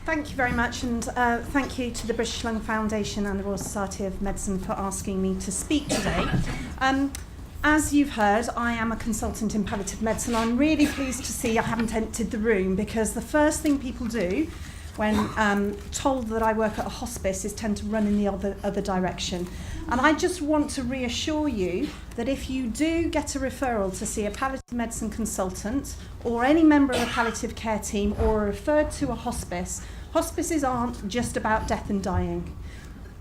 Thank you very much, and thank you to the British Lung Foundation and the Royal Society of Medicine for asking me to speak today. As you've heard, I am a consultant in palliative medicine. I'm really pleased to see I haven't entered the room, because the first thing people do when told that I work at a hospice is tend to run in the other direction. And I just want to reassure you that if you do get a referral to see a palliative medicine consultant or any member of a palliative care team or are referred to a hospice, hospices aren't just about death and dying.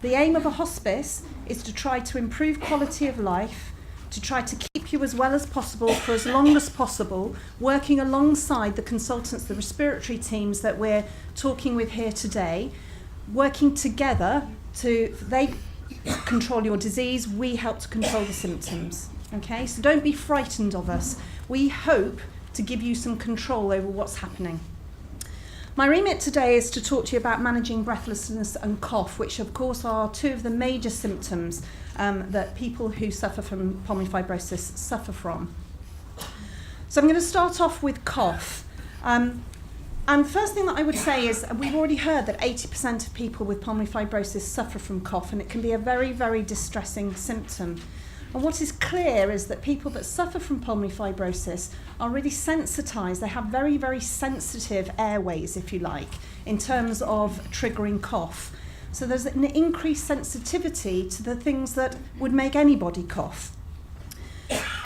The aim of a hospice is to try to improve quality of life, to try to keep you as well as possible for as long as possible, working alongside the consultants, the respiratory teams that we're talking with here today, working together they control your disease, we help to control the symptoms. Okay, so don't be frightened of us. We hope to give you some control over what's happening. My remit today is to talk to you about managing breathlessness and cough, which of course are two of the major symptoms that people who suffer from pulmonary fibrosis suffer from. So I'm going to start off with cough. And the first thing that I would say is we've already heard that 80% of people with pulmonary fibrosis suffer from cough, and it can be a very, very distressing symptom. And what is clear is that people that suffer from pulmonary fibrosis are really sensitized. They have very, very sensitive airways, if you like, in terms of triggering cough. So there's an increased sensitivity to the things that would make anybody cough.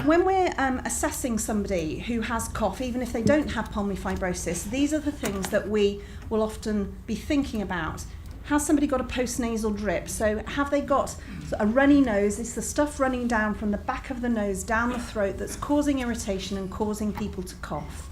When we're assessing somebody who has cough, even if they don't have pulmonary fibrosis, these are the things that we will often be thinking about. Has somebody got a postnasal drip? So have they got a runny nose? It's the stuff running down from the back of the nose down the throat that's causing irritation and causing people to cough.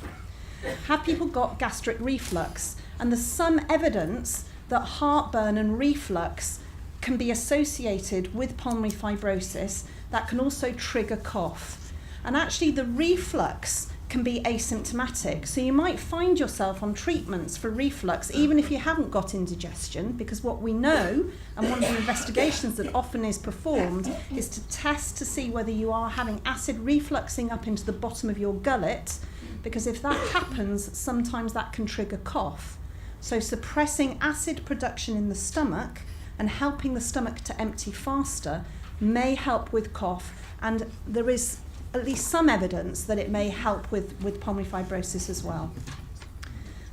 Have people got gastric reflux? And there's some evidence that heartburn and reflux can be associated with pulmonary fibrosis that can also trigger cough. And actually the reflux can be asymptomatic. So you might find yourself on treatments for reflux even if you haven't got indigestion, because what we know, and one of the investigations that often is performed, is to test to see whether you are having acid refluxing up into the bottom of your gullet, because if that happens, sometimes that can trigger cough. So suppressing acid production in the stomach and helping the stomach to empty faster may help with cough, and there is at least some evidence that it may help with pulmonary fibrosis as well.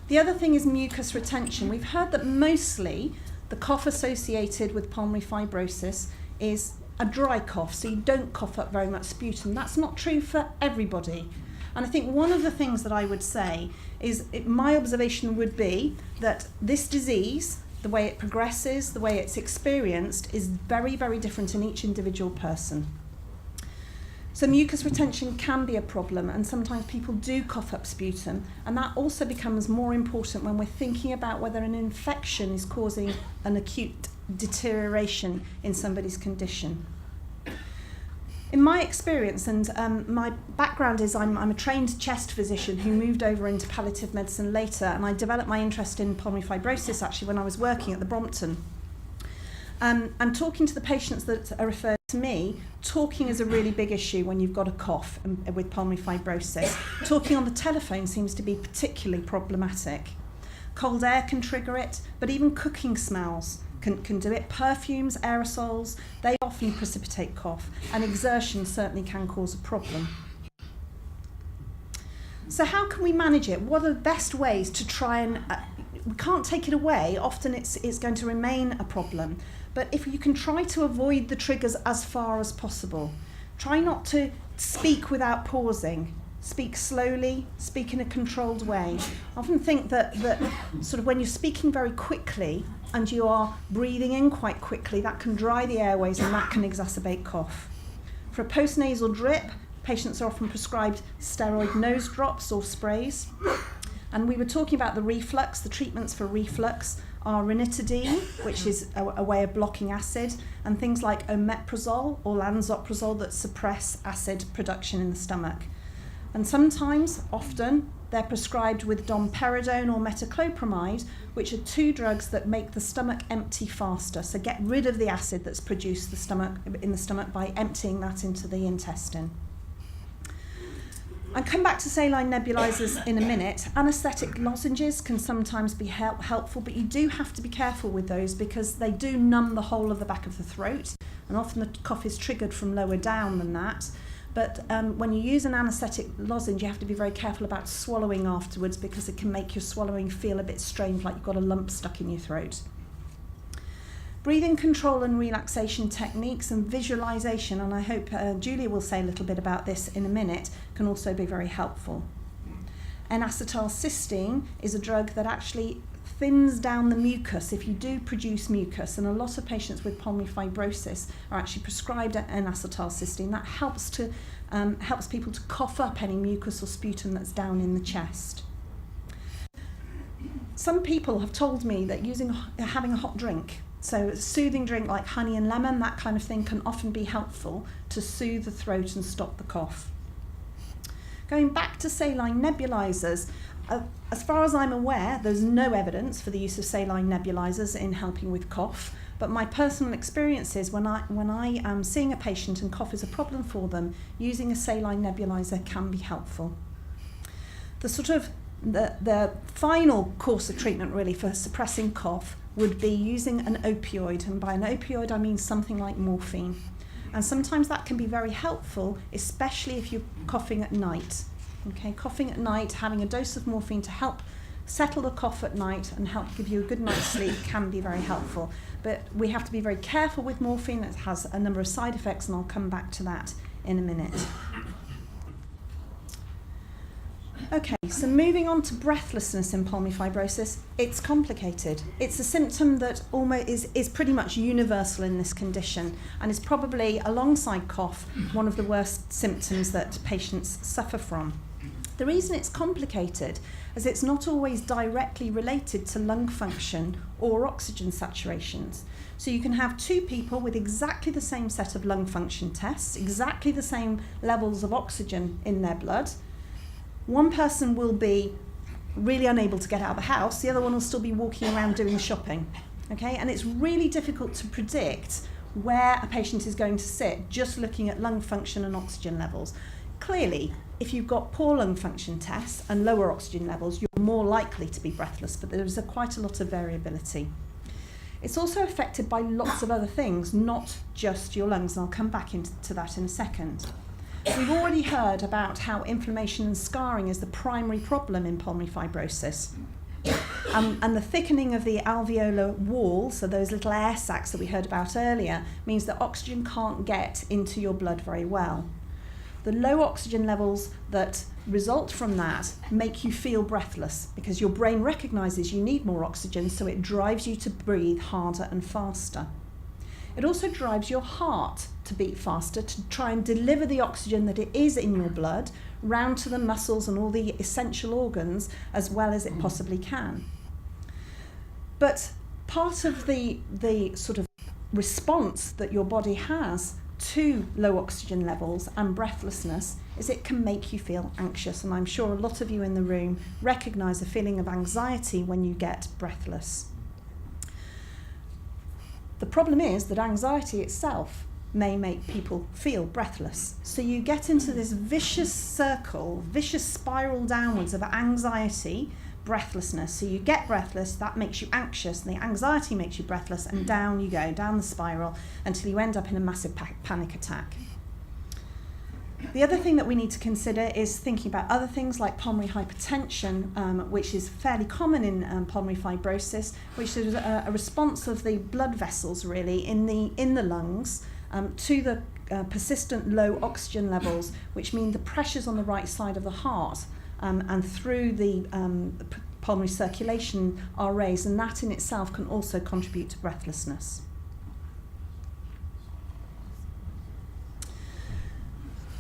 The other thing is mucus retention. We've heard that mostly the cough associated with pulmonary fibrosis is a dry cough, so you don't cough up very much sputum. That's not true for everybody. And I think one of the things that I would say is, my observation would be that this disease, the way it progresses, the way it's experienced, is very, very different in each individual person. So mucus retention can be a problem, and sometimes people do cough up sputum, and that also becomes more important when we're thinking about whether an infection is causing an acute deterioration in somebody's condition. In my experience, and my background is I'm a trained chest physician who moved over into palliative medicine later, and I developed my interest in pulmonary fibrosis actually when I was working at the Brompton. And talking to the patients that are referred to me, talking is a really big issue when you've got a cough with pulmonary fibrosis. Talking on the telephone seems to be particularly problematic. Cold air can trigger it, but even cooking smells can do it. Perfumes, aerosols, they often precipitate cough, and exertion certainly can cause a problem. So how can we manage it? What are the best ways to try and, we can't take it away, often it's going to remain a problem, but if you can try to avoid the triggers as far as possible. Try not to speak without pausing. Speak slowly, speak in a controlled way. I often think that sort of when you're speaking very quickly and you are breathing in quite quickly, that can dry the airways and that can exacerbate cough. For a postnasal drip, patients are often prescribed steroid nose drops or sprays. And we were talking about the reflux. The treatments for reflux are ranitidine, which is a way of blocking acid, and things like omeprazole or lansoprazole that suppress acid production in the stomach. And sometimes, often, they're prescribed with domperidone or metoclopramide, which are two drugs that make the stomach empty faster. So get rid of the acid that's produced in the stomach by emptying that into the intestine. I'll come back to saline nebulizers in a minute. Anesthetic lozenges can sometimes be helpful, but you do have to be careful with those because they do numb the whole of the back of the throat, and often the cough is triggered from lower down than that. But when you use an anesthetic lozenge, you have to be very careful about swallowing afterwards because it can make your swallowing feel a bit strange, like you've got a lump stuck in your throat. Breathing control and relaxation techniques and visualization, and I hope Julia will say a little bit about this in a minute, can also be very helpful. And acetal cysteine is a drug that actually thins down the mucus if you do produce mucus, and a lot of patients with pulmonary fibrosis are actually prescribed an acetal cysteine. That helps people to cough up any mucus or sputum that's down in the chest. Some people have told me that having a hot drink, so a soothing drink like honey and lemon, that kind of thing, can often be helpful to soothe the throat and stop the cough. Going back to saline nebulizers, as far as I'm aware, there's no evidence for the use of saline nebulizers in helping with cough, but my personal experience is when I am seeing a patient and cough is a problem for them, using a saline nebulizer can be helpful. The final course of treatment really for suppressing cough would be using an opioid, and by an opioid I mean something like morphine. And sometimes that can be very helpful, especially if you're coughing at night. Okay, coughing at night, having a dose of morphine to help settle the cough at night and help give you a good night's sleep can be very helpful. But we have to be very careful with morphine. It has a number of side effects, and I'll come back to that in a minute. Okay, so moving on to breathlessness in pulmonary fibrosis, it's complicated. It's a symptom that almost is pretty much universal in this condition, and is probably, alongside cough, one of the worst symptoms that patients suffer from. The reason it's complicated is it's not always directly related to lung function or oxygen saturations. So you can have two people with exactly the same set of lung function tests, exactly the same levels of oxygen in their blood. One person will be really unable to get out of the house, the other one will still be walking around doing shopping. Okay? And it's really difficult to predict where a patient is going to sit just looking at lung function and oxygen levels. Clearly, if you've got poor lung function tests and lower oxygen levels, you're more likely to be breathless, but there's quite a lot of variability. It's also affected by lots of other things, not just your lungs, and I'll come back into that in a second. We've already heard about how inflammation and scarring is the primary problem in pulmonary fibrosis. And the thickening of the alveolar wall, so those little air sacs that we heard about earlier, means that oxygen can't get into your blood very well. The low oxygen levels that result from that make you feel breathless because your brain recognises you need more oxygen, so it drives you to breathe harder and faster. It also drives your heart to beat faster to try and deliver the oxygen that it is in your blood round to the muscles and all the essential organs as well as it possibly can. But part of the sort of response that your body has to low oxygen levels and breathlessness is it can make you feel anxious, and I'm sure a lot of you in the room recognise a feeling of anxiety when you get breathless. The problem is that anxiety itself may make people feel breathless. So you get into this vicious circle, vicious spiral downwards of anxiety, breathlessness. So you get breathless, that makes you anxious, and the anxiety makes you breathless, and down you go, down the spiral, until you end up in a massive panic attack. The other thing that we need to consider is thinking about other things like pulmonary hypertension, which is fairly common in pulmonary fibrosis, which is a response of the blood vessels really in the lungs to the persistent low oxygen levels, which mean the pressures on the right side of the heart and through the pulmonary circulation are raised, and that in itself can also contribute to breathlessness.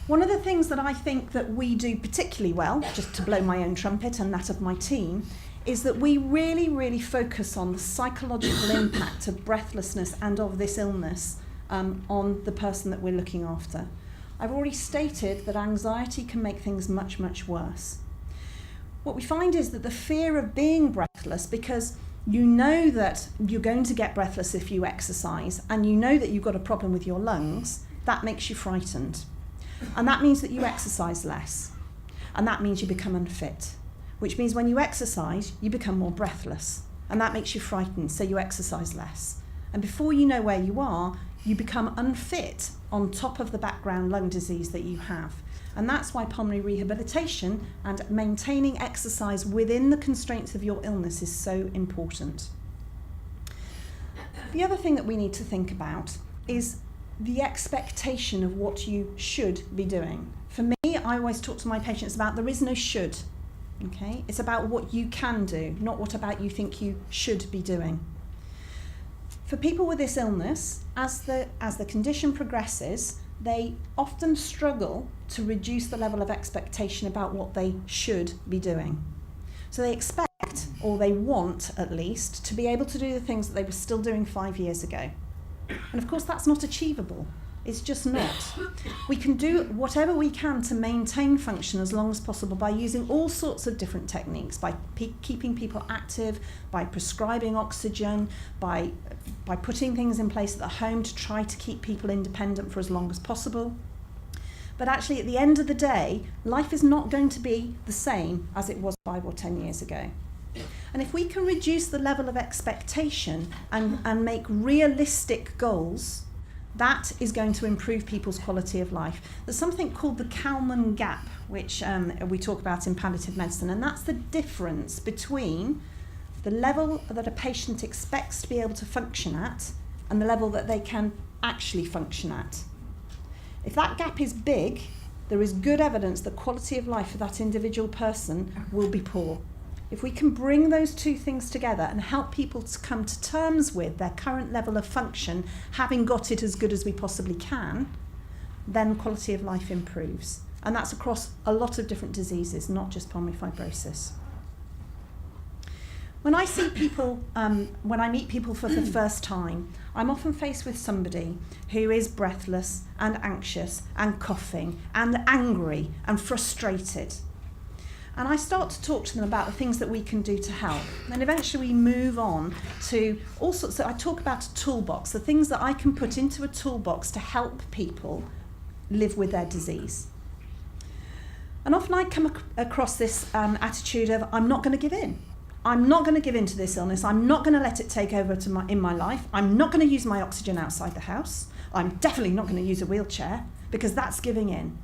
One of the things that I think that we do particularly well, just to blow my own trumpet and that of my team, is that we really, really focus on the psychological impact of breathlessness and of this illness on the person that we're looking after. I've already stated that anxiety can make things much, much worse. What we find is that the fear of being breathless, because you know that you're going to get breathless if you exercise, and you know that you've got a problem with your lungs, that makes you frightened. And that means that you exercise less. and that means you become unfit, which means when you exercise, you become more breathless, and that makes you frightened, so you exercise less. And before you know where you are, you become unfit on top of the background lung disease that you have. And that's why pulmonary rehabilitation and maintaining exercise within the constraints of your illness is so important. The other thing that we need to think about is the expectation of what you should be doing. For me, I always talk to my patients about there is no should, okay? It's about what you can do, not what about you think you should be doing. For people with this illness, as the condition progresses, they often struggle to reduce the level of expectation about what they should be doing. So they expect, or they want at least, to be able to do the things that they were still doing 5 years ago. And of course that's not achievable. It's just not. We can do whatever we can to maintain function as long as possible by using all sorts of different techniques, by keeping people active, by prescribing oxygen, by putting things in place at the home to try to keep people independent for as long as possible. But actually at the end of the day, life is not going to be the same as it was 5 or 10 years ago. And if we can reduce the level of expectation and make realistic goals, that is going to improve people's quality of life. There's something called the Kalman Gap, which we talk about in palliative medicine, and that's the difference between the level that a patient expects to be able to function at and the level that they can actually function at. If that gap is big, there is good evidence that quality of life for that individual person will be poor. If we can bring those two things together and help people to come to terms with their current level of function, having got it as good as we possibly can, then quality of life improves. And that's across a lot of different diseases, not just pulmonary fibrosis. When I see people, when I meet people for the first time, I'm often faced with somebody who is breathless and anxious and coughing and angry and frustrated. And I start to talk to them about the things that we can do to help. And eventually we move on to all sorts of, I talk about a toolbox, the things that I can put into a toolbox to help people live with their disease. And often I come across this attitude of, I'm not going to give in. I'm not going to give in to this illness. I'm not going to let it take over in my life. I'm not going to use my oxygen outside the house. I'm definitely not going to use a wheelchair because that's giving in.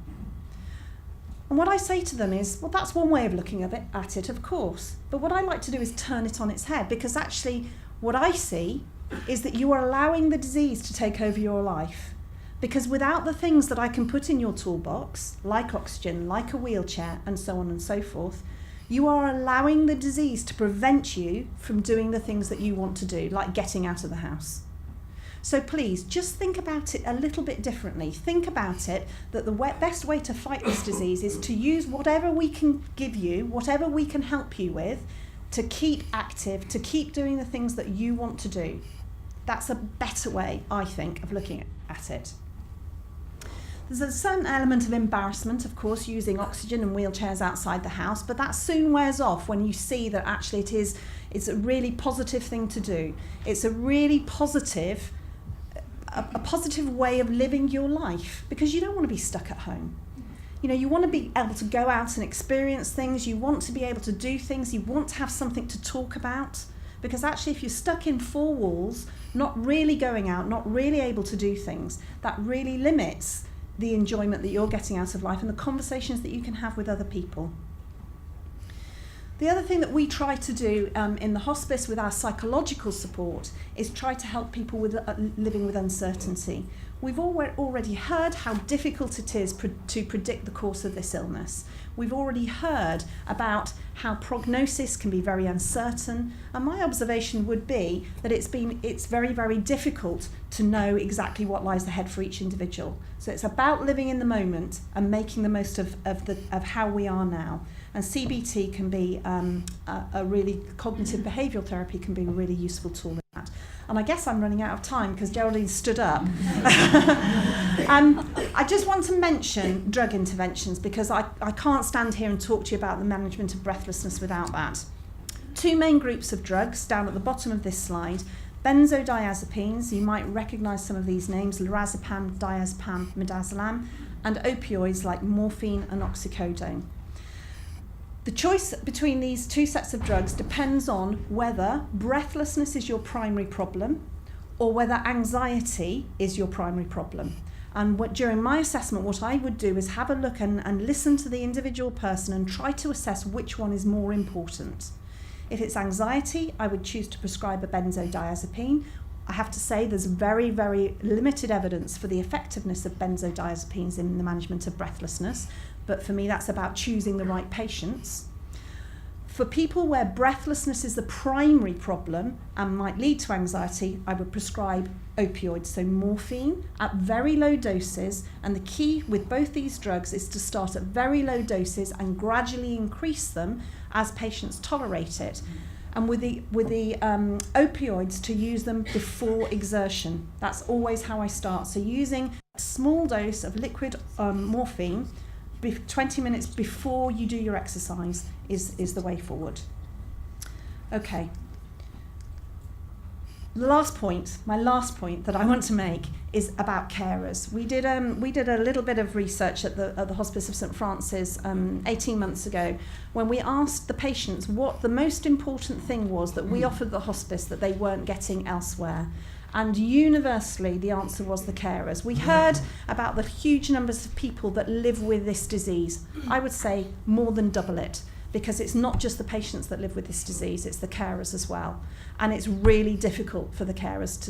And what I say to them is, well, that's one way of looking at it, of course. But what I like to do is turn it on its head, because actually what I see is that you are allowing the disease to take over your life. Because without the things that I can put in your toolbox, like oxygen, like a wheelchair, and so on and so forth, you are allowing the disease to prevent you from doing the things that you want to do, like getting out of the house. So please, just think about it a little bit differently. Think about it that the best way to fight this disease is to use whatever we can give you, whatever we can help you with, to keep active, to keep doing the things that you want to do. That's a better way, I think, of looking at it. There's a certain element of embarrassment, of course, using oxygen and wheelchairs outside the house, but that soon wears off when you see that actually it's a really positive thing to do. It's a really positive, a positive way of living your life, because you don't want to be stuck at home. You know, you want to be able to go out and experience things, you want to be able to do things, you want to have something to talk about, because actually if you're stuck in four walls, not really going out, not really able to do things, that really limits the enjoyment that you're getting out of life and the conversations that you can have with other people. The other thing that we try to do in the hospice with our psychological support is try to help people with living with uncertainty. We've already heard how difficult it is to predict the course of this illness. We've already heard about how prognosis can be very uncertain, and my observation would be that it's very, very difficult to know exactly what lies ahead for each individual. So it's about living in the moment and making the most of how we are now. And CBT can be a really, cognitive behavioural therapy can be a really useful tool in that. And I guess I'm running out of time because Geraldine stood up. I just want to mention drug interventions, because I can't stand here and talk to you about the management of breathlessness without that. Two main groups of drugs down at the bottom of this slide. Benzodiazepines, you might recognise some of these names, lorazepam, diazepam, midazolam, and opioids like morphine and oxycodone. The choice between these two sets of drugs depends on whether breathlessness is your primary problem or whether anxiety is your primary problem. And during my assessment, what I would do is have a look and listen to the individual person and try to assess which one is more important. If it's anxiety, I would choose to prescribe a benzodiazepine. I have to say there's very, very limited evidence for the effectiveness of benzodiazepines in the management of breathlessness, but for me that's about choosing the right patients. For people where breathlessness is the primary problem and might lead to anxiety, I would prescribe opioids, so morphine at very low doses, and the key with both these drugs is to start at very low doses and gradually increase them as patients tolerate it. And with the opioids, to use them before exertion. That's always how I start. So using a small dose of liquid morphine 20 minutes before you do your exercise is the way forward. Okay. My last point that I want to make is about carers. We did a little bit of research at the Hospice of St Francis 18 months ago when we asked the patients what the most important thing was that we offered the hospice that they weren't getting elsewhere. And universally, the answer was the carers. We heard about the huge numbers of people that live with this disease. I would say more than double it, because it's not just the patients that live with this disease, it's the carers as well. And it's really difficult for the carers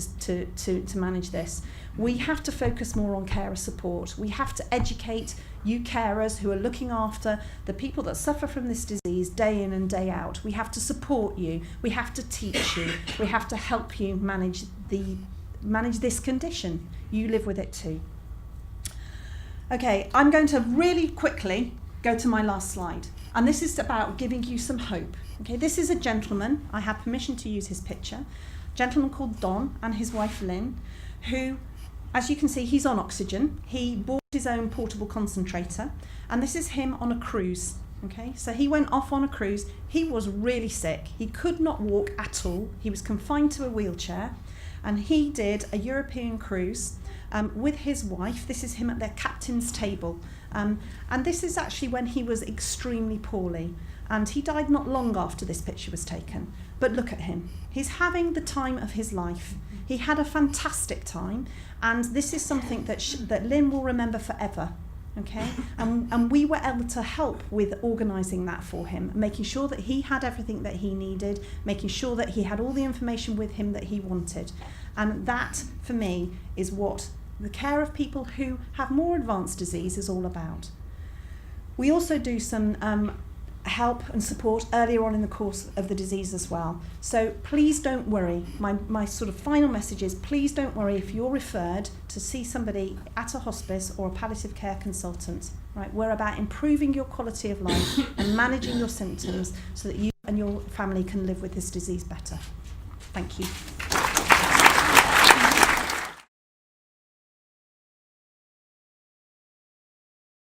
to manage this. We have to focus more on carer support. We have to educate you carers who are looking after the people that suffer from this disease day in and day out. We have to support you. We have to teach you. We have to help you manage this condition. You live with it too. Okay, I'm going to really quickly go to my last slide. And this is about giving you some hope. Okay, this is a gentleman, I have permission to use his picture, a gentleman called Don and his wife Lynn, who, as you can see, he's on oxygen. He bought his own portable concentrator, and this is him on a cruise. Okay, so he went off on a cruise. He was really sick. He could not walk at all. He was confined to a wheelchair, and he did a European cruise with his wife. This is him at their captain's table. And this is actually when he was extremely poorly, and he died not long after this picture was taken. But look at him. He's having the time of his life. He had a fantastic time, and this is something that Lynn will remember forever. Okay, and we were able to help with organising that for him, making sure that he had everything that he needed, making sure that he had all the information with him that he wanted. And that, for me, is what the care of people who have more advanced disease is all about. We also do some help and support earlier on in the course of the disease as well. So please don't worry. My sort of final message is, please don't worry if you're referred to see somebody at a hospice or a palliative care consultant. Right? We're about improving your quality of life and managing your symptoms so that you and your family can live with this disease better. Thank you.